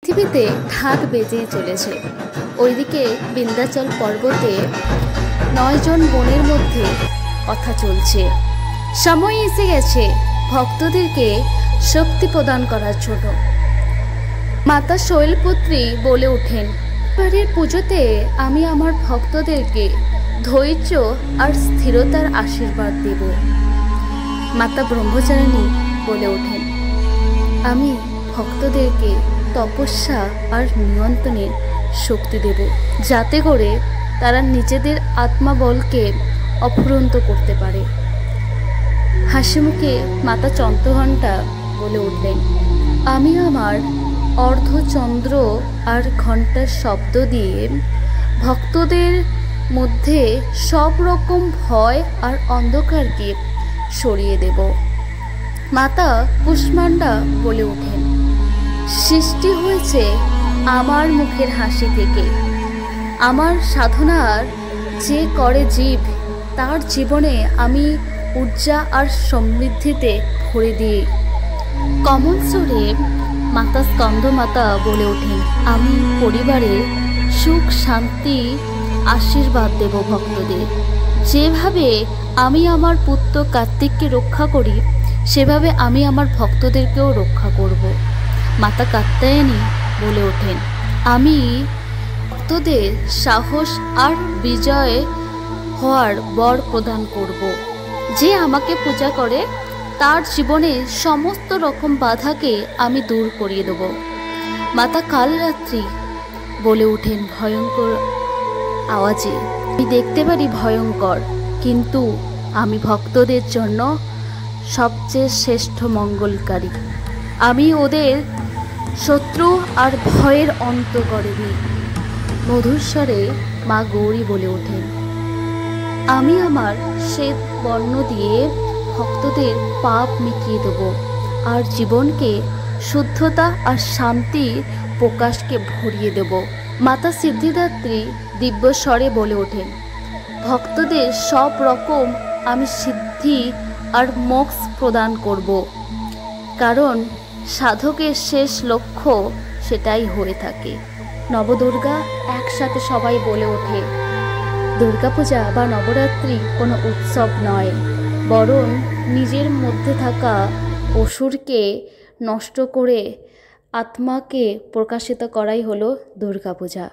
পৃথিবীতে ঢাক বেজেই চলেছে। ওইদিকে বিন্ধ্যাচল পর্বতে 9 জন বোনের মধ্যে কথা চলছে। সময় এসে গেছে ভক্তদেরকে শক্তি প্রদান করার জন্য। মাতা শৈলপুত্রী বলে ওঠেন, এবারের পুজোতে আমি আমার ভক্তদেরকে ধৈর্য আর স্থিরতার আশীর্বাদ দেব। মাতা ব্রহ্মচারিণী বলে ওঠেন, আমি ভক্তদেরকে তপস্যা আর নিয়ন্ত্রণের শক্তি দেব, যাতে করে তারা নিজেদের আত্মাবলকে অফুরন্ত করতে পারে। হাসিমুখে মাতা চন্দ্রঘণ্টা বলে উঠলেন, আমি আমার অর্ধচন্দ্র আর ঘণ্টার শব্দ দিয়ে ভক্তদের মধ্যে সব রকম ভয় আর অন্ধকারকে সরিয়ে দেব। মাতা কুষ্মান্ডা বলে ওঠেন, সৃষ্টি হয়েছে আমার মুখের হাসি থেকে। আমার সাধনার যে করে জীব, তার জীবনে আমি ঊর্জা আর সমৃদ্ধিতে ভরে দিই। কমল সুরে মাতা স্কন্দমাতা বলে ওঠেন, আমি পরিবারের সুখ শান্তি আশীর্বাদ দেব ভক্তদের। যেভাবে আমি আমার পুত্র কার্তিককে রক্ষা করি, সেভাবে আমি আমার ভক্তদেরকেও রক্ষা করব। মাতা কাত্যায়নী বলে ওঠেন, আমি ভক্তদের সাহস আর বিজয় হওয়ার বর প্রদান করব। যে আমাকে পূজা করে তার জীবনে সমস্ত রকম বাধাকে আমি দূর করিয়ে দেব। মাতা কালরাত্রি বলে ওঠেন ভয়ঙ্কর আওয়াজে, আমি দেখতে পারি ভয়ঙ্কর, কিন্তু আমি ভক্তদের জন্য সবচেয়ে শ্রেষ্ঠ মঙ্গলকারী। আমি ওদের শত্রু আর ভয়ের অন্ত করে দিই। মধুর স্বরে মা গৌরী বলে ওঠেন, আমি আমার শ্বেত বর্ণ দিয়ে ভক্তদের পাপ মিটিয়ে দেব আর জীবনকে শুদ্ধতা আর শান্তির প্রকাশকে ভরিয়ে দেব। মাতা সিদ্ধিদাত্রী দিব্য স্বরে বলে ওঠেন, ভক্তদের সব রকম আমি সিদ্ধি আর মোক্ষ প্রদান করব, কারণ সাধকের শেষ লক্ষ্য সেটাই হয়ে থাকে। নবদুর্গা একসাথে সবাই বলে ওঠে, দুর্গাপূজা বা নবরাত্রি কোনো উৎসব নয়, বরং নিজের মধ্যে থাকা অসুরকে নষ্ট করে আত্মাকে প্রকাশিত করাই হলো দুর্গাপূজা।